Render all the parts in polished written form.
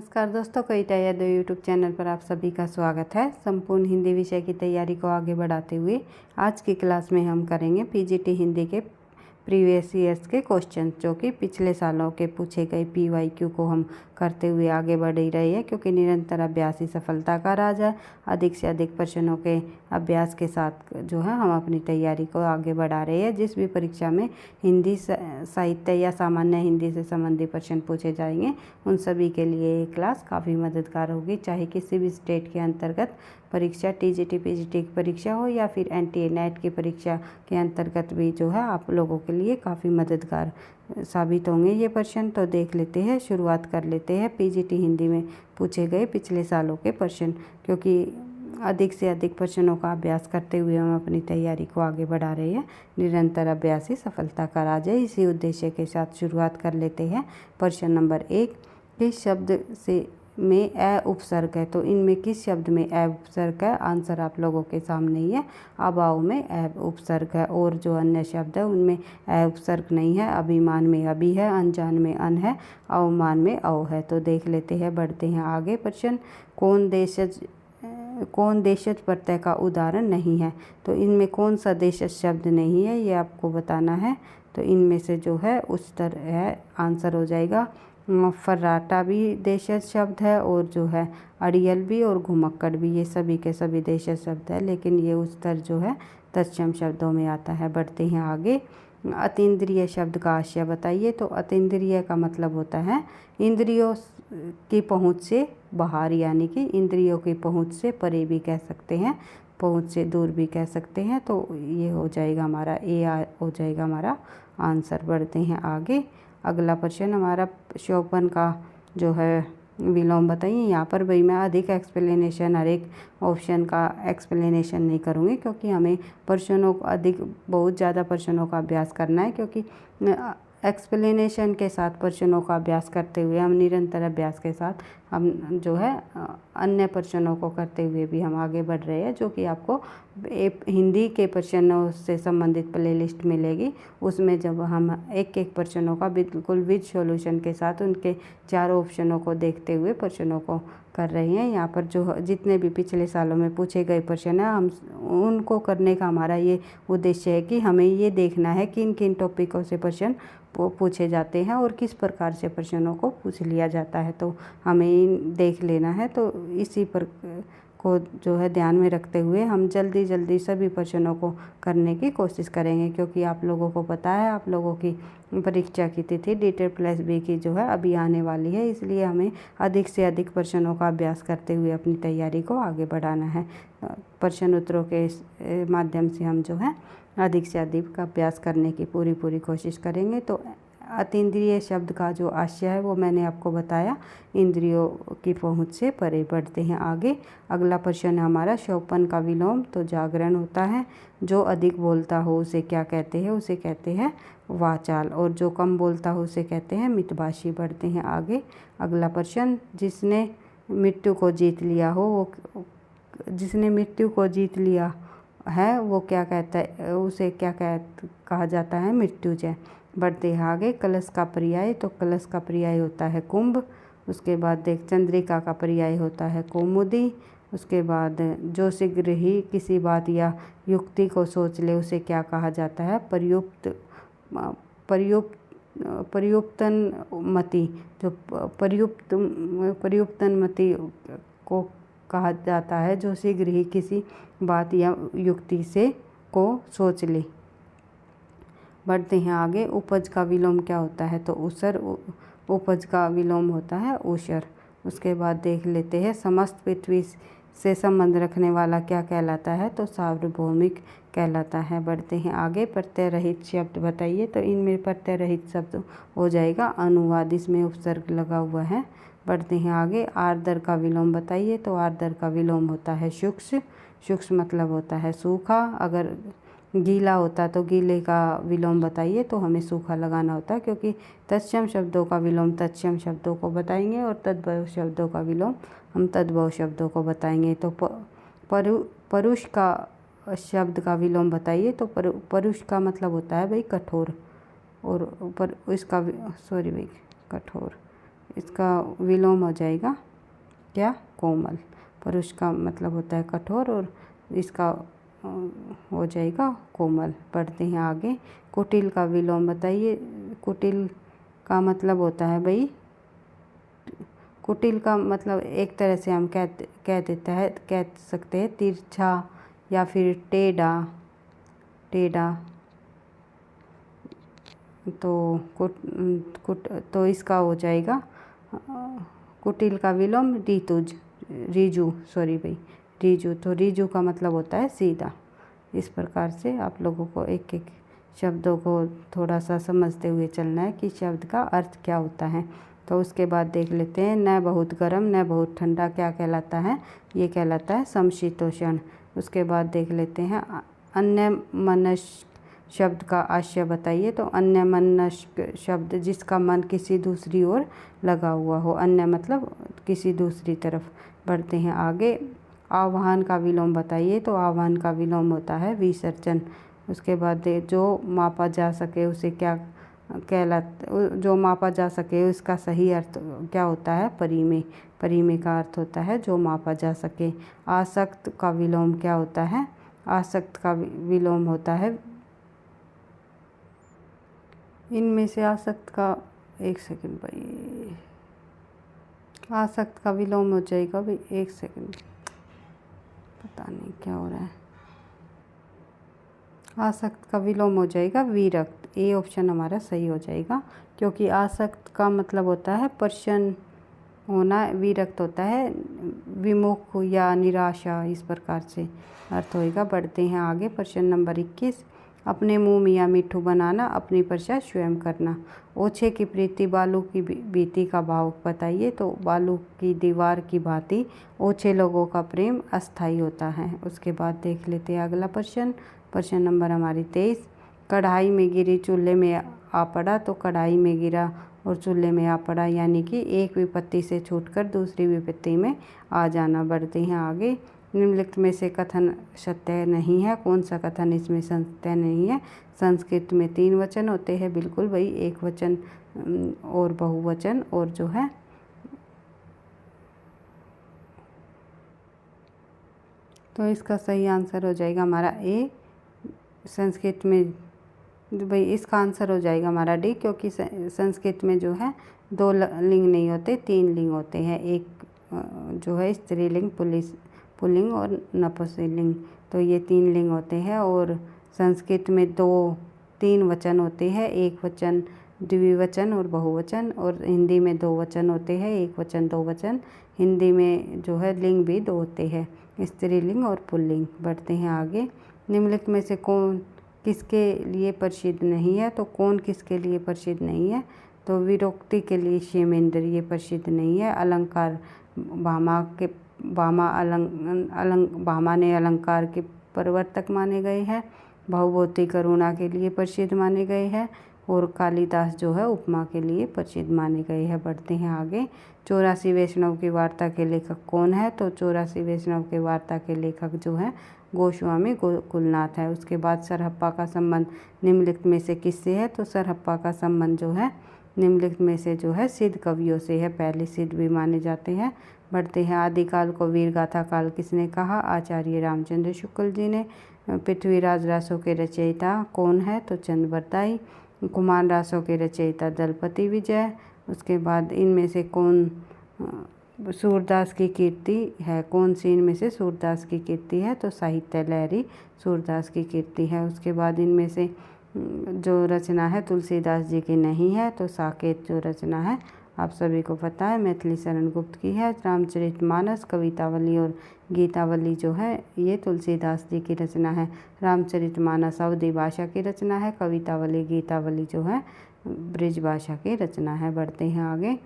नमस्कार दोस्तों, कई तैयारी यूट्यूब चैनल पर आप सभी का स्वागत है। संपूर्ण हिंदी विषय की तैयारी को आगे बढ़ाते हुए आज की क्लास में हम करेंगे पीजीटी हिंदी के प्रीवियस ईयर्स के क्वेश्चन, जो कि पिछले सालों के पूछे गए पीवाईक्यू को हम करते हुए आगे बढ़ ही रहे हैं, क्योंकि निरंतर अभ्यास ही सफलता का राज है। अधिक से अधिक प्रश्नों के अभ्यास के साथ जो है हम अपनी तैयारी को आगे बढ़ा रहे हैं। जिस भी परीक्षा में हिंदी साहित्य या सामान्य हिंदी से संबंधित प्रश्न पूछे जाएंगे, उन सभी के लिए ये क्लास काफ़ी मददगार होगी। चाहे किसी भी स्टेट के अंतर्गत परीक्षा, टीजीटी पीजीटी की परीक्षा हो या फिर एनटीए नेट की परीक्षा के अंतर्गत भी जो है आप लोगों के लिए काफ़ी मददगार साबित होंगे ये प्रश्न। तो देख लेते हैं, शुरुआत कर लेते हैं पीजीटी हिंदी में पूछे गए पिछले सालों के प्रश्न, क्योंकि अधिक से अधिक प्रश्नों का अभ्यास करते हुए हम अपनी तैयारी को आगे बढ़ा रहे हैं। निरंतर अभ्यास ही सफलता का राज है। इसी उद्देश्य के साथ शुरुआत कर लेते हैं। प्रश्न नंबर 1, किस शब्द से में ए उपसर्ग है? तो इनमें किस शब्द में ए उपसर्ग है? आंसर आप लोगों के सामने ही है। अभाव में ए उपसर्ग है, और जो अन्य शब्द है उनमें ए उपसर्ग नहीं है। अभिमान में अभी है, अनजान में अन है, अवमान में अव है। तो देख लेते हैं, बढ़ते हैं आगे। प्रश्न, कौन देशज प्रत्यय का उदाहरण नहीं है? तो इनमें कौन सा देशज शब्द नहीं है, ये आपको बताना है। तो इनमें से जो है उच्चतर है, आंसर हो जाएगा। फर्राटा भी देशज शब्द है, और जो है अड़ियल भी और घुमक्कड़ भी, ये सभी के सभी देशज शब्द है, लेकिन ये उच्चतर जो है तत्सम शब्दों में आता है। बढ़ते हैं आगे। अतीन्द्रिय शब्द का आशय बताइए। तो अतीन्द्रिय का मतलब होता है इंद्रियों की पहुँच से बाहर, यानी कि इंद्रियों की पहुँच से परे भी कह सकते हैं, पहुँच से दूर भी कह सकते हैं। तो ये हो जाएगा हमारा हो जाएगा हमारा आंसर। बढ़ते हैं आगे। अगला प्रश्न हमारा शोभन का जो है विलोम बताइए। यहाँ पर भाई मैं अधिक एक्सप्लेनेशन, हर एक ऑप्शन का एक्सप्लेनेशन नहीं करूँगी, क्योंकि हमें प्रश्नों को बहुत ज़्यादा प्रश्नों का अभ्यास करना है, क्योंकि एक्सप्लेनेशन के साथ प्रश्नों का अभ्यास करते हुए हम निरंतर अभ्यास के साथ हम जो है अन्य प्रश्नों को करते हुए भी हम आगे बढ़ रहे हैं, जो कि आपको हिंदी के प्रश्नों से संबंधित प्लेलिस्ट मिलेगी। उसमें जब हम एक एक प्रश्नों का बिल्कुल विद सॉल्यूशन के साथ उनके चारों ऑप्शनों को देखते हुए प्रश्नों को कर रहे हैं। यहाँ पर जो जितने भी पिछले सालों में पूछे गए प्रश्न हैं, हम उनको करने का हमारा ये उद्देश्य है कि हमें ये देखना है कि किन टॉपिकों से प्रश्न पूछे जाते हैं और किस प्रकार से प्रश्नों को पूछ लिया जाता है। तो हमें देख लेना है। तो इसी पर को जो है ध्यान में रखते हुए हम जल्दी सभी प्रश्नों को करने की कोशिश करेंगे, क्योंकि आप लोगों को पता है आप लोगों की परीक्षा की तिथि DTET+B की जो है अभी आने वाली है। इसलिए हमें अधिक से अधिक प्रश्नों का अभ्यास करते हुए अपनी तैयारी को आगे बढ़ाना है। प्रश्न उत्तरों के माध्यम से हम जो है अधिक से अधिक का अभ्यास करने की पूरी कोशिश करेंगे। तो अतीन्द्रिय शब्द का जो आशय है वो मैंने आपको बताया, इंद्रियों की पहुँच से परे। बढ़ते हैं आगे। अगला प्रश्न है हमारा शोभन का विलोम। तो जागरण होता है। जो अधिक बोलता हो उसे क्या कहते हैं? उसे कहते हैं वाचाल, और जो कम बोलता हो उसे कहते हैं मितभाषी। बढ़ते हैं आगे। अगला प्रश्न, जिसने मृत्यु को जीत लिया है वो क्या कहता है? उसे क्या कहा जाता है? मृत्युजय। बढ़ते हैं आगे। कलश का पर्याय। तो कलश का पर्याय होता है कुंभ। उसके बाद देख, चंद्रिका का पर्याय होता है कौमुदी। उसके बाद जो शीघ्र ही किसी बात या युक्ति को सोच ले उसे क्या कहा जाता है? पर्युक्तनमति। जो पर्युक्तनमति को कहा जाता है जो शीघ्र ही किसी बात या युक्ति को सोच ले। बढ़ते हैं आगे। उपज का विलोम क्या होता है? तो उसर। उपज का विलोम होता है ऊषर। उसके बाद देख लेते हैं समस्त पृथ्वी से संबंध रखने वाला क्या कहलाता है? तो सार्वभौमिक कहलाता है। बढ़ते हैं आगे। प्रत्यय रहित शब्द बताइए। तो इनमें प्रत्यय रहित शब्द हो जाएगा अनुवाद, इसमें उपसर्ग लगा हुआ है। बढ़ते हैं आगे। आर्द्र का विलोम बताइए। तो आर्द्र का विलोम होता है शुष्क। शुष्क मतलब होता है सूखा। अगर गीला होता तो गीले का विलोम बताइए, तो हमें सूखा लगाना होता, क्योंकि तत्सम शब्दों का विलोम तत्सम शब्दों को बताएंगे और तद्भव शब्दों का विलोम हम तद्भव शब्दों को बताएंगे। तो परुष का शब्द का विलोम बताइए। तो परुष का मतलब होता है भाई कठोर, और इसका कठोर। इसका विलोम हो जाएगा क्या, कोमल। परुष का मतलब होता है कठोर और इसका हो जाएगा कोमल। बढ़ते हैं आगे। कुटिल का विलोम बताइए। कुटिल का मतलब होता है भाई, कुटिल का मतलब एक तरह से हम कह सकते हैं तिरछा या फिर टेढ़ा। तो इसका हो जाएगा कुटिल का विलोम रीजू। तो रीजू का मतलब होता है सीधा। इस प्रकार से आप लोगों को एक एक शब्दों को थोड़ा सा समझते हुए चलना है कि शब्द का अर्थ क्या होता है। तो उसके बाद देख लेते हैं, न बहुत गर्म न बहुत ठंडा क्या कहलाता है, ये कहलाता है समशीतोष्ण। उसके बाद देख लेते हैं अन्यमनस्क शब्द का आशय बताइए। तो अन्यमनस्क शब्द जिसका मन किसी दूसरी ओर लगा हुआ हो। अन्य मतलब किसी दूसरी तरफ। बढ़ते हैं आगे। आह्वान का विलोम बताइए। तो आह्वान का विलोम होता है विसर्जन। उसके बाद जो मापा जा सके उसे क्या जो मापा जा सके उसका सही अर्थ क्या होता है, परिमेय। परिमेय का अर्थ होता है जो मापा जा सके। आसक्त का विलोम क्या होता है, आसक्त का विलोम होता है, इनमें से आसक्त का, एक सेकंड भाई, आसक्त का विलोम हो जाएगा भाई, एक सेकंड, पता नहीं क्या हो रहा है। आसक्त का विलोम हो जाएगा विरक्त। ए ऑप्शन हमारा सही हो जाएगा, क्योंकि आसक्त का मतलब होता है प्रसन्न होना, विरक्त होता है विमुख या निराशा, इस प्रकार से अर्थ होएगा। बढ़ते हैं आगे। प्रश्न नंबर 21। अपने मुँह मियाँ मिट्ठू बनाना, अपनी प्रशा स्वयं करना। ओछे की प्रीति बालू की बीती का भाव बताइए। तो बालू की दीवार की भांति ओछे लोगों का प्रेम अस्थायी होता है। उसके बाद देख लेते हैं अगला प्रश्न। प्रश्न नंबर हमारी 23। कढ़ाई में गिरी चूल्हे में आ पड़ा। तो कढ़ाई में गिरा और चूल्हे में आ पड़ा, यानी कि एक विपत्ति से छूटकर दूसरी विपत्ति में आ जाना। बढ़ते हैं आगे। निम्नलिखित में से कथन सत्य नहीं है। कौन सा कथन इसमें सत्य नहीं है। संस्कृत में 3 वचन होते हैं, बिल्कुल भाई, एक वचन और बहुवचन, और जो है तो इसका सही आंसर हो जाएगा हमारा ए। संस्कृत में भाई इसका आंसर हो जाएगा हमारा डी, क्योंकि संस्कृत में जो है 2 लिंग नहीं होते, 3 लिंग होते हैं। एक जो है स्त्रीलिंग, पुल्लिंग और नपुंसकलिंग, तो ये 3 लिंग होते हैं। और संस्कृत में 3 वचन होते हैं, एक वचन, द्विवचन और बहुवचन। और हिंदी में 2 वचन होते हैं, एक वचन 2 वचन। हिंदी में जो है लिंग भी 2 होते हैं, स्त्रीलिंग और पुल्लिंग। बढ़ते हैं आगे। निम्नलिखित में से कौन किसके लिए प्रसिद्ध नहीं है। तो कौन किसके लिए प्रसिद्ध नहीं है। तो विरोक्ति के लिए क्षेमेंद्र ये प्रसिद्ध नहीं है। अलंकार भामा ने अलंकार के प्रवर्तक माने गए हैं। भवभूति करुणा के लिए प्रसिद्ध माने गए हैं। और कालिदास जो है उपमा के लिए प्रसिद्ध माने गए हैं। बढ़ते हैं आगे। 84 वैष्णव की वार्ता के लेखक कौन है। तो 84 वैष्णव के वार्ता के लेखक जो है गोस्वामी कुलनाथ है। उसके बाद सरहप्पा का संबंध निम्नलिखित में से किससे है। तो सरहप्पा का संबंध जो है निम्नलिखित में से जो है सिद्ध कवियों से है, पहले सिद्ध भी माने जाते हैं। बढ़ते हैं। आदिकाल को वीर गाथा काल किसने कहा। आचार्य रामचंद्र शुक्ल जी ने। पृथ्वीराज रासों के रचयिता कौन है। तो चंद्रबरदाई। कुमार रासों के रचयिता दलपति विजय। उसके बाद इनमें से कौन सूरदास की कीर्ति है। कौन सी इनमें से सूरदास की कीर्ति है। तो साहित्य लहरी सूरदास की कीर्ति है। उसके बाद इनमें से जो रचना है तुलसीदास जी की नहीं है। तो साकेत जो रचना है आप सभी को पता है मैथिली शरण गुप्त की है। रामचरितमानस, कवितावली और गीतावली जो है ये तुलसीदास जी की रचना है। रामचरितमानस अवधी भाषा की रचना है। कवितावली, गीतावली जो है ब्रिज भाषा की रचना है। बढ़ते हैं आगे।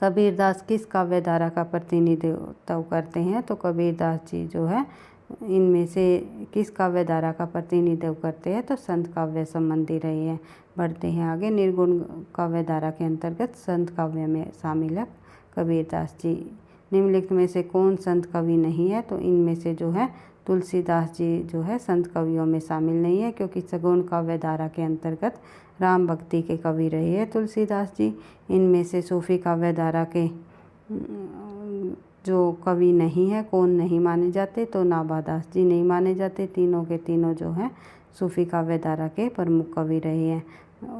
कबीरदास किस काव्य धारा का प्रतिनिधित्व करते हैं। तो कबीरदास जी जो है इनमें से किस काव्य धारा का प्रतिनिधित्व करते हैं। तो संत काव्य संबंधी रहे हैं। बढ़ते हैं आगे। निर्गुण काव्य धारा के अंतर्गत संत काव्य में शामिल है कबीरदास जी। निम्नलिखित में से कौन संत कवि नहीं है। तो इनमें से जो है तुलसीदास जी जो है संत कवियों में शामिल नहीं है, क्योंकि सगुण काव्य धारा के अंतर्गत राम भक्ति के कवि रहे हैं तुलसीदास जी। इनमें से सूफी काव्य धारा के जो कवि नहीं है, कौन नहीं माने जाते, तो नाभादास जी नहीं माने जाते। तीनों के तीनों जो हैं सूफी काव्य धारा के प्रमुख कवि रहे हैं।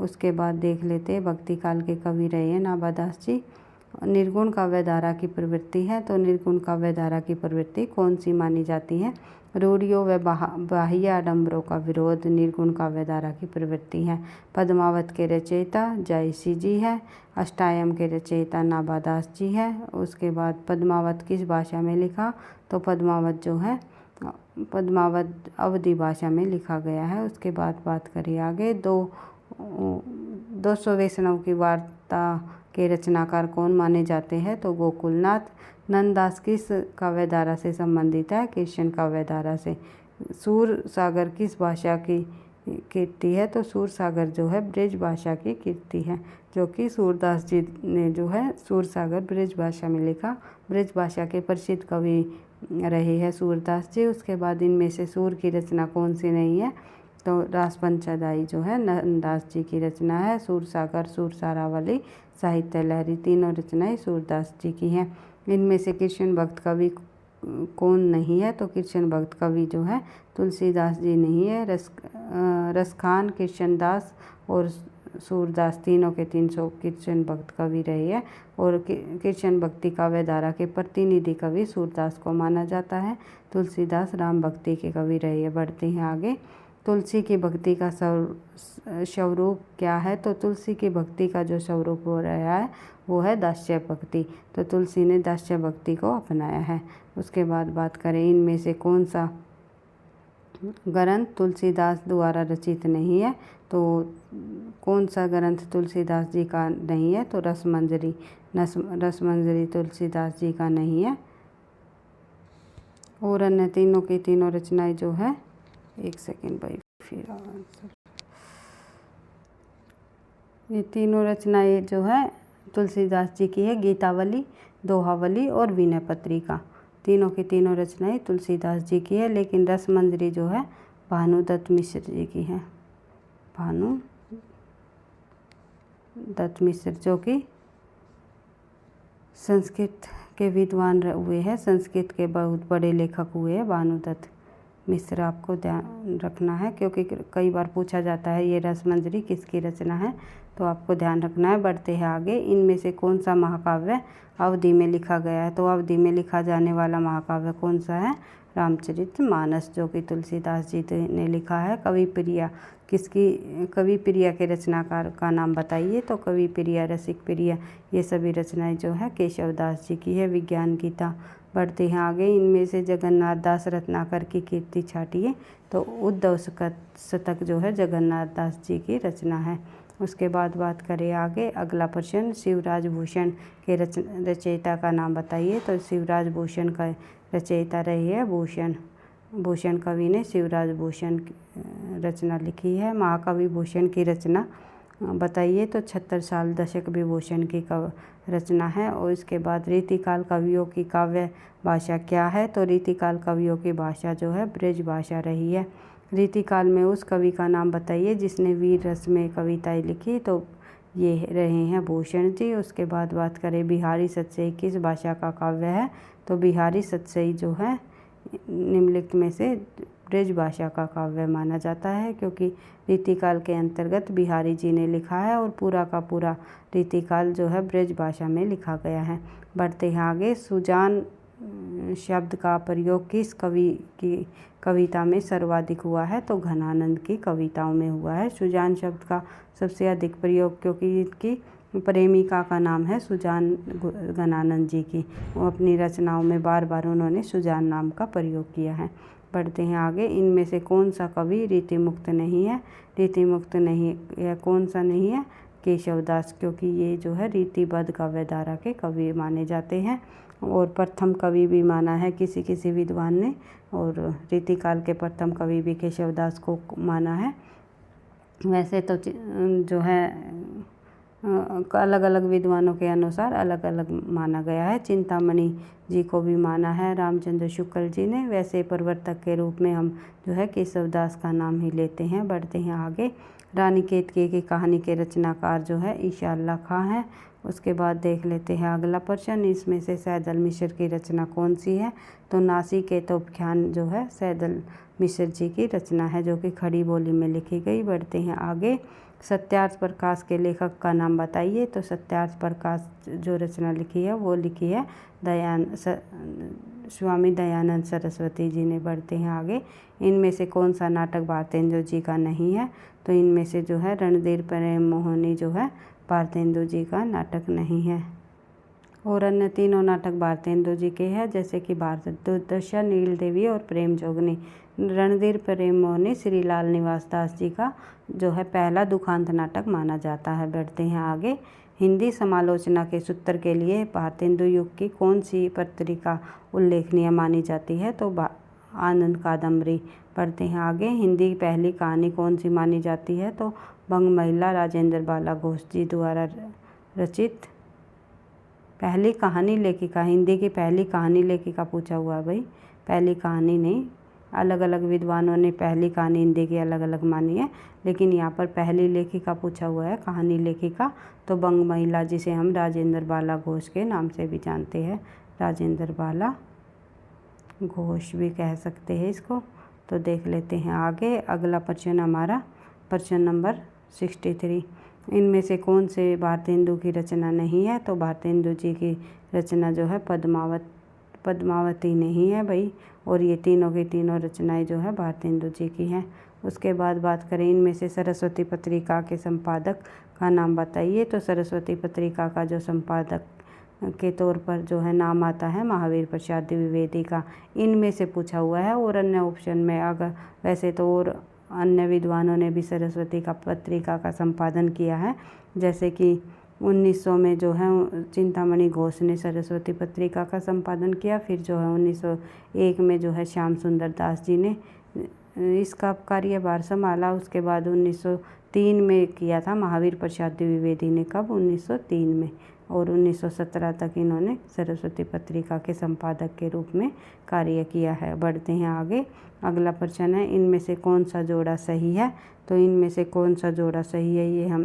उसके बाद देख लेते हैं भक्ति काल के कवि रहे हैं नाभादास जी। निर्गुण काव्य धारा की प्रवृत्ति है, तो निर्गुण काव्य धारा की प्रवृत्ति कौन सी मानी जाती है? रूढ़ियों व बाह्य आडंबरों का विरोध निर्गुण काव्य धारा की प्रवृत्ति है। पद्मावत के रचयिता जायसी जी है। अष्टायम के रचयिता नाभादास जी है। उसके बाद पद्मावत किस भाषा में लिखा? तो पद्मावत जो है पद्मावत अवधी भाषा में लिखा गया है। उसके बाद बात करिए आगे 200 वैष्णव की वार्ता के रचनाकार कौन माने जाते हैं? तो गोकुलनाथ। नंददास किस काव्य धारा से संबंधित है? कृष्ण काव्य धारा से। सूर सागर किस भाषा की कीर्ति है? तो सूर सागर जो है ब्रज भाषा की कीर्ति है, जो कि सूरदास जी ने जो है सूर सागर ब्रज भाषा में लिखा। ब्रज भाषा के प्रसिद्ध कवि रहे हैं सूरदास जी। उसके बाद इनमें से सूर की रचना कौन सी नहीं है? तो रास पंचदाई जो है नंददास जी की रचना है। सूर सागर, सूर सारावली, साहित्य लहरी, तीनों रचनाएं सूरदास जी की हैं। इनमें से कृष्ण भक्त कवि कौन नहीं है? तो कृष्ण भक्त कवि जो है तुलसीदास जी नहीं है। रसखान, कृष्णदास और सूरदास तीनों के 300 कृष्ण भक्त कवि रहे हैं, और कृष्ण भक्ति काव्य धारा के प्रतिनिधि कवि सूरदास को माना जाता है। तुलसीदास राम भक्ति के कवि रहे हैं। बढ़ते हैं आगे। तुलसी की भक्ति का स्वरूप क्या है? तो तुलसी की भक्ति का जो स्वरूप हो रहा है वो है दास्य भक्ति। तो तुलसी ने दास्य भक्ति को अपनाया है। उसके बाद बात करें इनमें से कौन सा ग्रंथ तुलसीदास द्वारा रचित नहीं है? तो कौन सा ग्रंथ तुलसीदास जी का नहीं है? तो रसमंजरी। रसमंजरी तुलसीदास जी का नहीं है। और अन्य तीनों की तीनों रचनाएं जो है, एक सेकेंड भाई, फिर आंसर। ये तीनों रचनाएं जो है तुलसीदास जी की है। गीतावली, दोहावली और विनय पत्रिका, तीनों की तीनों रचनाएं तुलसीदास जी की है। लेकिन रसमंजरी जो है भानुदत्त मिश्र जी की है। भानुदत्त मिश्र जो कि संस्कृत के विद्वान हुए हैं, संस्कृत के बहुत बड़े लेखक हुए हैं भानुदत्त मिश्र। आपको ध्यान रखना है, क्योंकि कई बार पूछा जाता है ये रसमंजरी किसकी रचना है, तो आपको ध्यान रखना है। बढ़ते हैं आगे। इनमें से कौन सा महाकाव्य अवधि में लिखा गया है? तो अवधि में लिखा जाने वाला महाकाव्य कौन सा है? रामचरितमानस, जो कि तुलसीदास जी ने लिखा है। कविप्रिया कविप्रिया के रचनाकार का नाम बताइए? तो कविप्रिया, रसिक प्रिया, ये सभी रचनाएं जो है केशवदास जी की है। विज्ञान गीता। बढ़ते हैं आगे। इनमें से जगन्नाथ दास रत्नाकर की कीर्ति छाटिए? तो उद्धव शतक जो है जगन्नाथ दास जी की रचना है। उसके बाद बात करें आगे। अगला प्रश्न, शिवराज भूषण के रचयिता का नाम बताइए? तो शिवराज भूषण का रचयिता रही है भूषण कवि ने शिवराज भूषण रचना लिखी है। महाकवि भूषण की रचना बताइए? तो 76 साल दशक विभूषण की रचना है। और इसके बाद रीतिकाल कवियों की काव्य भाषा क्या है? तो रीतिकाल कवियों की भाषा जो है ब्रज भाषा रही है। रीतिकाल में उस कवि का नाम बताइए जिसने वीर रस में कविताएं लिखी? तो ये रहे हैं भूषण जी। उसके बाद बात करें बिहारी सतसई किस भाषा का काव्य है? तो बिहारी सतसई जो है निम्नलिखित में से ब्रज भाषा का काव्य माना जाता है, क्योंकि रीतिकाल के अंतर्गत बिहारी जी ने लिखा है और पूरा का पूरा रीतिकाल जो है ब्रज भाषा में लिखा गया है। बढ़ते हैं आगे। सुजान शब्द का प्रयोग किस कवि की कविता में सर्वाधिक हुआ है? तो घनानंद की कविताओं में हुआ है सुजान शब्द का सबसे अधिक प्रयोग, क्योंकि इनकी प्रेमिका का नाम है सुजान घनानंद जी की। वो अपनी रचनाओं में बार बार उन्होंने सुजान नाम का प्रयोग किया है। बढ़ते हैं आगे। इनमें से कौन सा कवि रीतिमुक्त नहीं है? रीतिमुक्त नहीं है कौन सा नहीं है? केशवदास, क्योंकि ये जो है रीतिबद्ध काव्य धारा के कवि माने जाते हैं और प्रथम कवि भी माना है किसी विद्वान ने, और रीतिकाल के प्रथम कवि भी केशवदास को माना है। वैसे तो जो है अलग अलग विद्वानों के अनुसार अलग अलग माना गया है। चिंतामणि जी को भी माना है रामचंद्र शुक्ल जी ने। वैसे प्रवर्तक के रूप में हम जो है केशवदास का नाम ही लेते हैं। बढ़ते हैं आगे। रानी केतकी की कहानी के रचनाकार जो है ईशा अल्लाह खां है। उसके बाद देख लेते हैं अगला प्रश्न, इसमें से सैदल मिश्र की रचना कौन सी है? तो नासिकेतोपाख्यान जो है सैदल मिश्र जी की रचना है, जो कि खड़ी बोली में लिखी गई। बढ़ते हैं आगे। सत्यार्थ प्रकाश के लेखक का नाम बताइए। तो सत्यार्थ प्रकाश जो रचना लिखी है वो लिखी है स्वामी दयानंद सरस्वती जी ने। बढ़ते हैं आगे। इनमें से कौन सा नाटक भारतेंदु जी का नहीं है? तो इनमें से जो है रणधीर प्रेम मोहिनी जो है भारतेंदु जी का नाटक नहीं है। और अन्य तीनों नाटक भारतेंदु जी के हैं, जैसे कि भारत दुर्दशा, नील देवी और प्रेम जोगनी। रणधीर प्रेम मोहिनी श्री लाल निवास दास जी का जो है पहला दुखांत नाटक माना जाता है। बढ़ते हैं आगे। हिंदी समालोचना के सूत्र के लिए भारतेंदु युग की कौन सी पत्रिका उल्लेखनीय मानी जाती है? तो आनंद कादम्बरी। बढ़ते हैं आगे। हिंदी की पहली कहानी कौन सी मानी जाती है? तो बंग महिला राजेंद्र बाला घोष जी द्वारा रचित। पहली कहानी लेखिका, हिंदी की पहली कहानी लेखिका पूछा हुआ है भाई, पहली कहानी नहीं। अलग अलग विद्वानों ने पहली कहानी हिंदी की अलग अलग मानी है, लेकिन यहाँ पर पहली लेखिका पूछा हुआ है, कहानी लेखिका। तो बंग महिला, जिसे हम राजेंद्र बाला घोष के नाम से भी जानते हैं, राजेंद्र बाला घोष भी कह सकते हैं इसको। तो देख लेते हैं आगे। अगला प्रश्न हमारा प्रश्न नंबर 63। इनमें से कौन से भारतेंदु की रचना नहीं है? तो भारतेंदु जी की रचना जो है पद्मावती नहीं है भाई। और ये तीनों की तीनों रचनाएं जो है भारतेंदु जी की हैं। उसके बाद बात करें इनमें से सरस्वती पत्रिका के संपादक का नाम बताइए। तो सरस्वती पत्रिका का जो संपादक के तौर पर जो है नाम आता है महावीर प्रसाद द्विवेदी का। इनमें से पूछा हुआ है। और अन्य ऑप्शन में अगर वैसे तो और अन्य विद्वानों ने भी सरस्वती का पत्रिका का संपादन किया है, जैसे कि 1900 में जो है चिंतामणि घोष ने सरस्वती पत्रिका का संपादन किया। फिर जो है 1901 में जो है श्याम सुंदर दास जी ने इसका कार्यभार संभाला। उसके बाद 1903 में किया था महावीर प्रसाद द्विवेदी ने। कब? 1903 में। और 1917 तक इन्होंने सरस्वती पत्रिका के संपादक के रूप में कार्य किया है। बढ़ते हैं आगे। अगला प्रश्न है इनमें से कौन सा जोड़ा सही है? तो इनमें से कौन सा जोड़ा सही है ये हम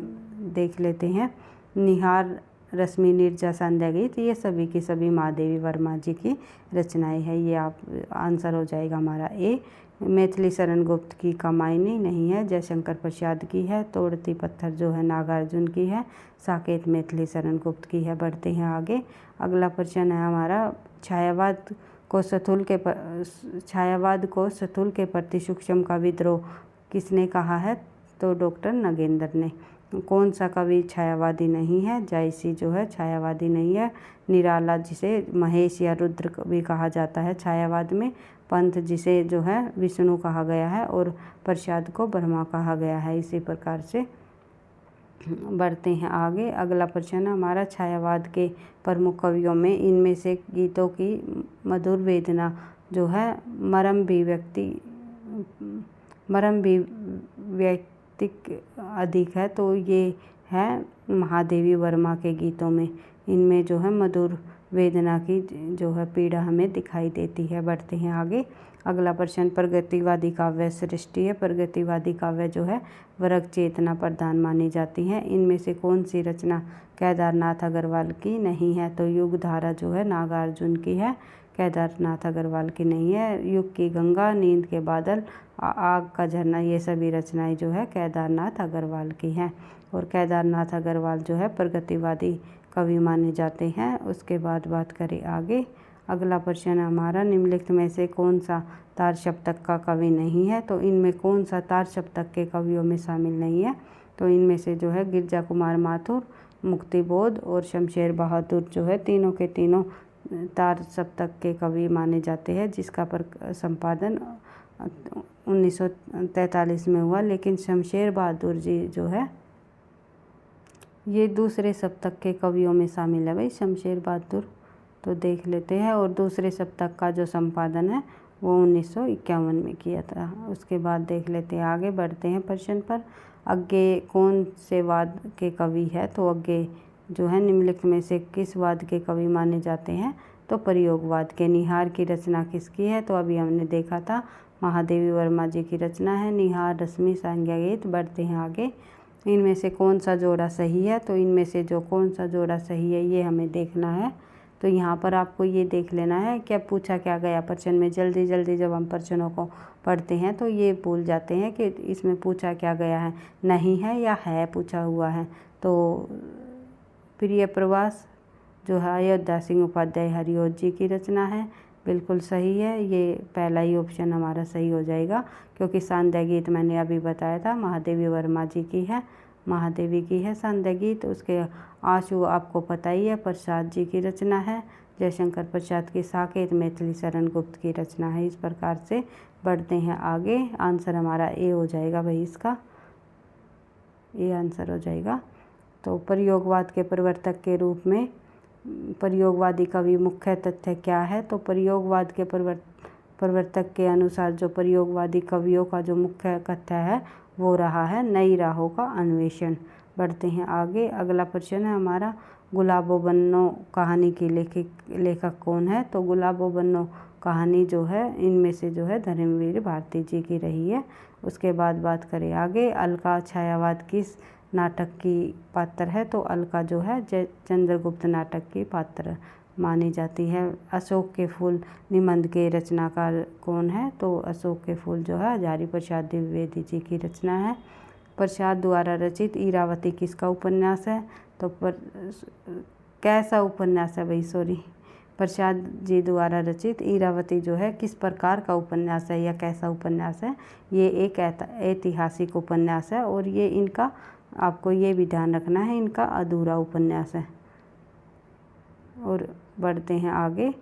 देख लेते हैं। निहार, रश्मि, नीरजा, संध्या गीत, ये सभी की सभी महादेवी वर्मा जी की रचनाएं हैं। ये आप आंसर हो जाएगा हमारा ए। मैथिली शरण गुप्त की कामायनी नहीं है, जयशंकर प्रसाद की है। तोड़ती पत्थर जो है नागार्जुन की है। साकेत मैथिली शरण गुप्त की है। बढ़ते हैं आगे। अगला प्रश्न है हमारा छायावाद को स्थूल के प्रति सूक्ष्म का विद्रोह किसने कहा है? तो डॉक्टर नगेंद्र ने। कौन सा कवि छायावादी नहीं है? जायसी जो है छायावादी नहीं है। निराला, जिसे महेश या रुद्र भी कहा जाता है छायावाद में। पंथ, जिसे जो है विष्णु कहा गया है। और प्रसाद को ब्रह्मा कहा गया है। इसी प्रकार से बढ़ते हैं आगे। अगला प्रश्न हमारा छायावाद के प्रमुख कवियों में इनमें से गीतों की मधुर वेदना जो है मरम व्यक्तिक अधिक है। तो ये है महादेवी वर्मा के गीतों में। इनमें जो है मधुर वेदना की जो है पीड़ा हमें दिखाई देती है। बढ़ते हैं आगे। अगला प्रश्न प्रगतिवादी काव्य सृष्टि है। प्रगतिवादी काव्य जो है वर्ग चेतना प्रधान मानी जाती है। इनमें से कौन सी रचना केदारनाथ अग्रवाल की नहीं है? तो युग धारा जो है नागार्जुन की है, केदारनाथ अग्रवाल की नहीं है। युग की गंगा, नींद के बादल, आग का झरना, ये सभी रचनाएं जो है केदारनाथ अग्रवाल की हैं। और केदारनाथ अग्रवाल जो है प्रगतिवादी कवि माने जाते हैं। उसके बाद बात करें आगे। अगला प्रश्न हमारा निम्नलिखित में से कौन सा तार सप्तक का कवि नहीं है? तो इनमें कौन सा तार सप्तक के कवियों में शामिल नहीं है? तो इनमें से जो है गिरजा कुमार माथुर, मुक्तिबोध और शमशेर बहादुर जो है तीनों के तीनों तार सप्तक के कवि माने जाते हैं, जिसका संपादन 1943 में हुआ। लेकिन शमशेर बहादुर जी जो है ये दूसरे सप्तक के कवियों में शामिल है भाई, शमशेर बहादुर। तो देख लेते हैं। और दूसरे सप्तक का जो संपादन है वो 1951 में किया था। उसके बाद देख लेते हैं आगे। बढ़ते हैं प्रश्न पर। अज्ञे कौन से वाद के कवि है, तो अज्ञे जो है निम्नलिखित में से किस वाद के कवि माने जाते हैं, तो प्रयोगवाद के। निहार की रचना किसकी है, तो अभी हमने देखा था महादेवी वर्मा जी की रचना है निहार रश्मि संज्ञा गीत। बढ़ते हैं आगे। इनमें से कौन सा जोड़ा सही है, तो इनमें से जो कौन सा जोड़ा सही है ये हमें देखना है। तो यहाँ पर आपको ये देख लेना है क्या पूछा क्या गया प्रश्न में। जल्दी जल्दी जब हम प्रश्नों को पढ़ते हैं तो ये भूल जाते हैं कि इसमें पूछा क्या गया है, नहीं है या है पूछा हुआ है। तो प्रिय प्रवास जो है अयोध्या सिंह उपाध्याय हरिऔध जी की रचना है, बिल्कुल सही है। ये पहला ही ऑप्शन हमारा सही हो जाएगा, क्योंकि सांध्य गीत मैंने अभी बताया था महादेवी वर्मा जी की है, महादेवी की है सांध्य गीत। उसके आंसू आपको पता ही है प्रसाद जी की रचना है, जयशंकर प्रसाद की साकेत मैथिली शरण गुप्त की रचना है। इस प्रकार से बढ़ते हैं आगे। आंसर हमारा ए हो जाएगा भाई, इसका ए आंसर हो जाएगा। तो प्रयोगवाद के प्रवर्तक के रूप में प्रयोगवादी कवि मुख्य तथ्य क्या है, तो प्रयोगवाद के प्रवर्तक के अनुसार जो प्रयोगवादी कवियों का जो मुख्य कथ्य है वो रहा है नई राहों का अन्वेषण। बढ़ते हैं आगे। अगला प्रश्न है हमारा गुलाबो बन्नो कहानी की लेखक कौन है, तो गुलाबो बन्नो कहानी जो है इनमें से जो है धर्मवीर भारती जी की रही है। उसके बाद बात करें आगे, अलका छायावाद किस नाटक की पात्र है, तो अलका जो है चंद्रगुप्त नाटक की पात्र मानी जाती है। अशोक के फूल निबंध के रचनाकार कौन है, तो अशोक के फूल जो है हजारी प्रसाद द्विवेदी जी की रचना है। प्रसाद द्वारा रचित इरावती किसका उपन्यास है, तो कैसा उपन्यास है भाई, सॉरी, प्रसाद जी द्वारा रचित इरावती जो है किस प्रकार का उपन्यास है या कैसा उपन्यास है, ये एक ऐतिहासिक उपन्यास है। और ये इनका आपको ये भी ध्यान रखना है इनका अधूरा उपन्यास है। और बढ़ते हैं आगे।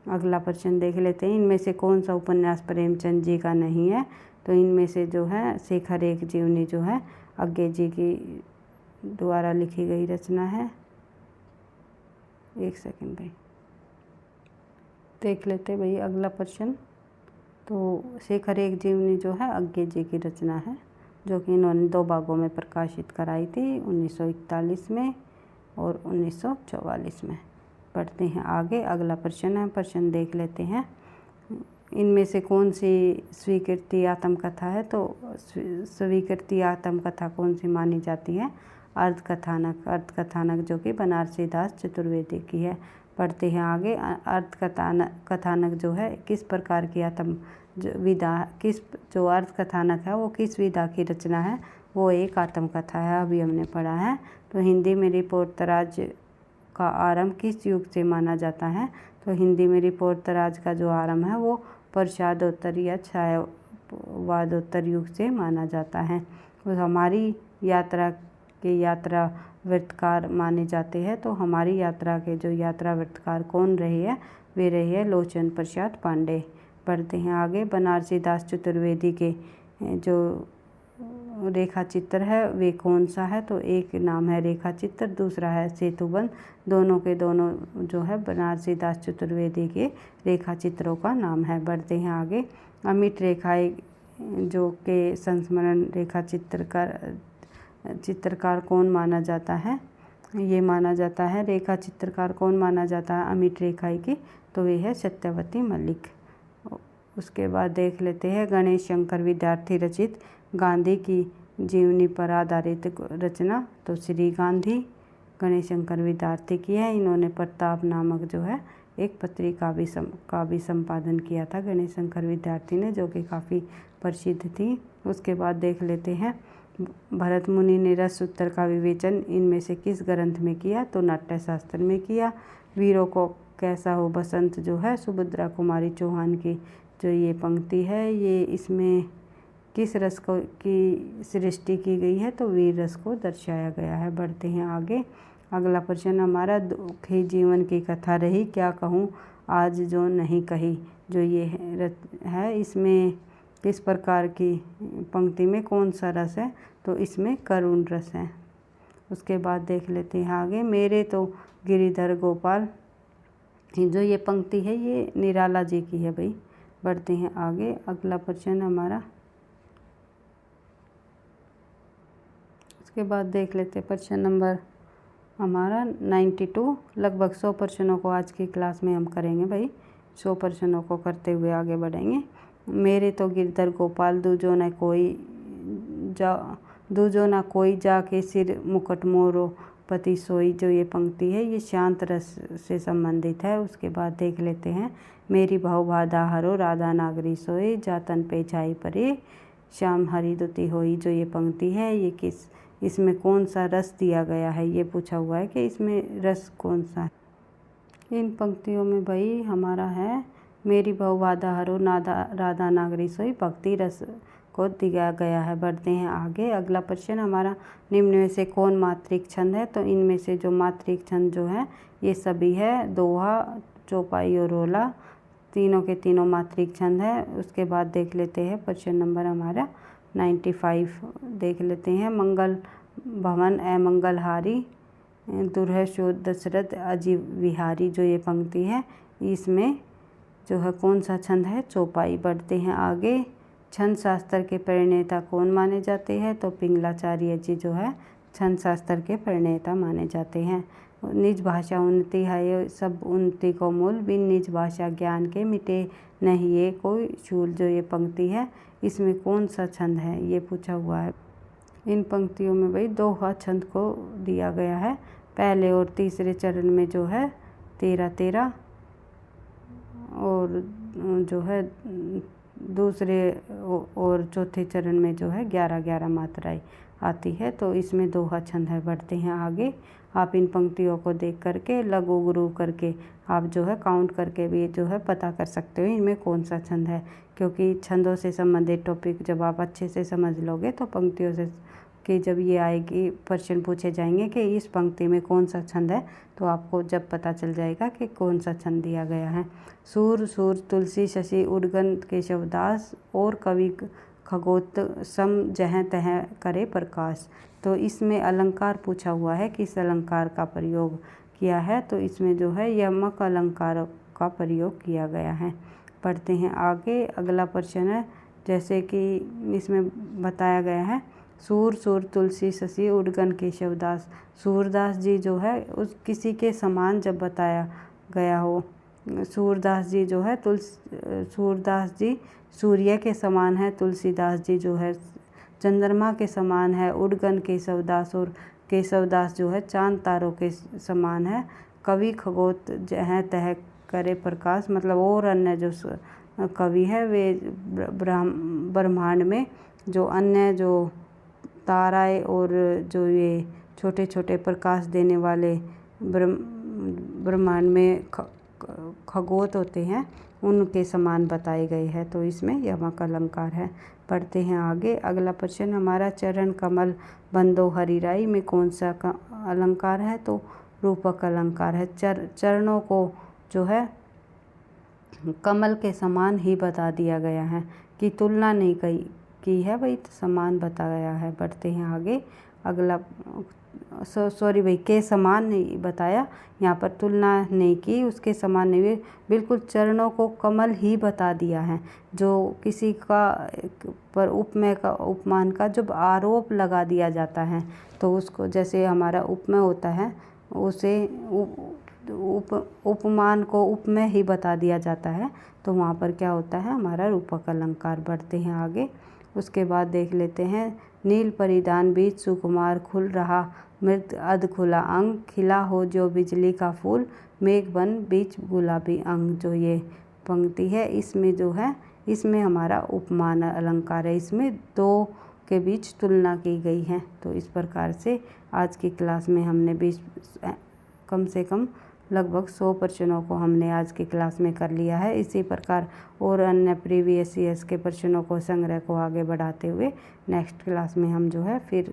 अगला प्रश्न देख लेते हैं, इनमें से कौन सा उपन्यास प्रेमचंद जी का नहीं है, तो इनमें से जो है शेखर एक जीवनी जो है अज्ञे जी की द्वारा लिखी गई रचना है। एक सेकंड भाई, देख लेते भाई अगला प्रश्न। तो शेखर एक जीवनी जो है अज्ञे जी की रचना है, जो कि इन्होंने 2 भागों में प्रकाशित कराई थी, 1941 में और 1944 में। बढ़ते हैं आगे। अगला प्रश्न है, प्रश्न देख लेते हैं, इनमें से कौन सी स्वीकृति आत्मकथा है, तो स्वीकृति आत्मकथा कौन सी मानी जाती है, अर्धकथानक। अर्धकथानक जो कि बनारसी दास चतुर्वेदी की है। बढ़ते हैं आगे। अर्धकथानक जो है किस प्रकार की जो अर्धकथानक है वो किस विधा की रचना है, वो एक आत्मकथा है, अभी हमने पढ़ा है। तो हिंदी में रिपोर्टराज का आरंभ किस युग से माना जाता है, तो हिंदी में रिपोर्टराज का जो आरंभ है वो प्रसादोत्तर या छायावादोत्तर युग से माना जाता है। तो हमारी यात्रा के यात्रा वृत्तकार माने जाते हैं, तो हमारी यात्रा के जो यात्रा वृत्तकार कौन रहे हैं, वे रहे हैं लोचन प्रसाद पांडे। बढ़ते हैं आगे। बनारसी दास चतुर्वेदी के जो रेखा चित्र है वे कौन सा है, तो एक नाम है रेखा चित्र, दूसरा है सेतुबंध। दोनों के दोनों जो है बनारसी दास चतुर्वेदी के रेखा चित्रों का नाम है। बढ़ते हैं आगे। अमिट रेखाएं जो के संस्मरण रेखा चित्रकार कौन माना जाता है, ये माना जाता है रेखा चित्रकार कौन माना जाता है अमिट रेखाएं की, तो वे है सत्यवती मलिक। उसके बाद देख लेते हैं गणेश शंकर विद्यार्थी रचित गांधी की जीवनी पर आधारित रचना, तो श्री गांधी गणेश शंकर विद्यार्थी की है। इन्होंने प्रताप नामक जो है एक पत्रिका का भी संपादन किया था गणेश शंकर विद्यार्थी ने, जो कि काफ़ी प्रसिद्ध थी। उसके बाद देख लेते हैं भरत मुनि ने रस सूत्र का विवेचन इनमें से किस ग्रंथ में किया, तो नाट्यशास्त्र में किया। वीरों को कैसा हो बसंत जो है सुभद्रा कुमारी चौहान की जो ये पंक्ति है, ये इसमें किस रस को की सृष्टि की गई है, तो वीर रस को दर्शाया गया है। बढ़ते हैं आगे। अगला प्रश्न हमारा दुखी जीवन की कथा रही क्या कहूँ आज जो नहीं कही, जो ये है इसमें किस प्रकार की पंक्ति में कौन सा रस है, तो इसमें करुण रस है। उसके बाद देख लेते हैं आगे। मेरे तो गिरिधर गोपाल जो ये पंक्ति है ये निराला जी की है भाई। बढ़ते हैं आगे। अगला प्रश्न हमारा उसके बाद देख लेते हैं प्रश्न नंबर हमारा 92। लगभग 100 प्रश्नों को आज की क्लास में हम करेंगे भाई। 100 प्रश्नों को करते हुए आगे बढ़ेंगे। मेरे तो गिरधर गोपाल दूजो न कोई जाके सिर मुकुट मोरो पति सोई। जो ये पंक्ति है ये शांत रस से संबंधित है। उसके बाद देख लेते हैं मेरी भाव बाधा हरो राधा नागरी सोई। जातन पे छाई परे श्याम हरि दुती होई। जो ये पंक्ति है ये इसमें कौन सा रस दिया गया है, ये पूछा हुआ है कि इसमें रस कौन सा है। इन पंक्तियों में भाई हमारा है मेरी भाव बाधा हरो राधा नागरी सोई, भक्ति रस को दिया गया है। बढ़ते हैं आगे। अगला प्रश्न हमारा निम्न में से कौन मात्रिक छंद है। तो इनमें से जो मात्रिक छंद जो है ये सभी है दोहा, चौपाई और रोला, तीनों के तीनों मात्रिक छंद है। उसके बाद देख लेते हैं प्रश्न नंबर हमारा 95 देख लेते हैं। मंगल भवन ए मंगलहारी दुर्ह शोध दशरथ अजीब विहारी। जो ये पंक्ति है इसमें जो है कौन सा छंद है, चौपाई। बढ़ते हैं आगे। छंद शास्त्र के प्रणेता कौन माने जाते हैं। तो पिंगलाचार्य जी जो है छंद शास्त्र के प्रणेता माने जाते हैं। निज भाषा उन्नति है सब उन्नति को मूल, बिन निज भाषा ज्ञान के मिटे नहीं ये कोई शूल। जो ये पंक्ति है इसमें कौन सा छंद है, ये पूछा हुआ है। इन पंक्तियों में भाई दोहा छंद को दिया गया है। पहले और तीसरे चरण में जो है 13-13 और जो है दूसरे और चौथे चरण में जो है 11-11 मात्राएं आती है। तो इसमें दोहा छंद है। बढ़ते हैं आगे। आप इन पंक्तियों को देख करके लघु गुरु करके आप जो है काउंट करके भी जो है पता कर सकते हो इनमें कौन सा छंद है। क्योंकि छंदों से संबंधित टॉपिक जब आप अच्छे से समझ लोगे तो पंक्तियों से कि जब ये आएगी प्रश्न पूछे जाएंगे कि इस पंक्ति में कौन सा छंद है तो आपको जब पता चल जाएगा कि कौन सा छंद दिया गया है। सूर सूर तुलसी शशि उद्गन केशवदास और कवि खगोत सम जह तह करे प्रकाश। तो इसमें अलंकार पूछा हुआ है किस अलंकार का प्रयोग किया है। तो इसमें जो है यमक अलंकार का प्रयोग किया गया है। पढ़ते हैं आगे। अगला प्रश्न है जैसे कि इसमें बताया गया है सूर सूर तुलसी शशि उद्गन केशवदास। सूरदास जी जो है उस किसी के समान जब बताया गया हो। सूरदास जी जो है सूरदास जी सूर्य के समान है। तुलसीदास जी जो है चंद्रमा के समान है। उद्गन केशवदास और केशवदास जो है चांद तारों के समान है। कवि खगोत जह तह करे प्रकाश मतलब और अन्य जो कवि है वे ब्रह्मांड में जो अन्य जो ताराएं और जो ये छोटे छोटे प्रकाश देने वाले ब्रह्मांड में खगोत होते हैं उनके समान बताए गए हैं। तो इसमें यमक अलंकार है। पढ़ते हैं आगे। अगला प्रश्न हमारा चरण कमल बंदो हरिराई में कौन सा अलंकार है। तो रूपक अलंकार है। चरणों को जो है कमल के समान ही बता दिया गया है कि तुलना नहीं की है भाई, समान बताया है। बढ़ते हैं आगे। अगला सॉरी भाई के समान नहीं बताया, यहाँ पर तुलना नहीं की, उसके समान नहीं हुए, बिल्कुल चरणों को कमल ही बता दिया है। जो किसी का पर उपमेय का उपमान का जब आरोप लगा दिया जाता है तो उसको जैसे हमारा उपमेय होता है उसे उपमान को उपमेय ही बता दिया जाता है। तो वहाँ पर क्या होता है हमारा रूपक अलंकार। बढ़ते हैं आगे। उसके बाद देख लेते हैं नील परिधान बीच सुकुमार खुल रहा मृत अध खुला अंग खिला हो जो बिजली का फूल मेघ बन बीच गुलाबी अंग। जो ये पंक्ति है इसमें जो है इसमें हमारा उपमान अलंकार है। इसमें दो के बीच तुलना की गई है। तो इस प्रकार से आज की क्लास में हमने कम से कम लगभग 100 प्रश्नों को हमने आज की क्लास में कर लिया है। इसी प्रकार और अन्य प्रीवियस ईयर्स के प्रश्नों को संग्रह को आगे बढ़ाते हुए नेक्स्ट क्लास में हम जो है फिर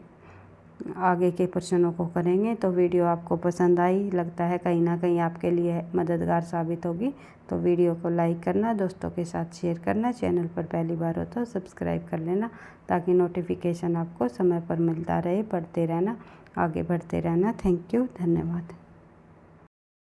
आगे के प्रश्नों को करेंगे। तो वीडियो आपको पसंद आई लगता है कहीं ना कहीं आपके लिए मददगार साबित होगी तो वीडियो को लाइक करना, दोस्तों के साथ शेयर करना, चैनल पर पहली बार हो तो सब्सक्राइब कर लेना ताकि नोटिफिकेशन आपको समय पर मिलता रहे। पढ़ते रहना, आगे बढ़ते रहना। थैंक यू, धन्यवाद।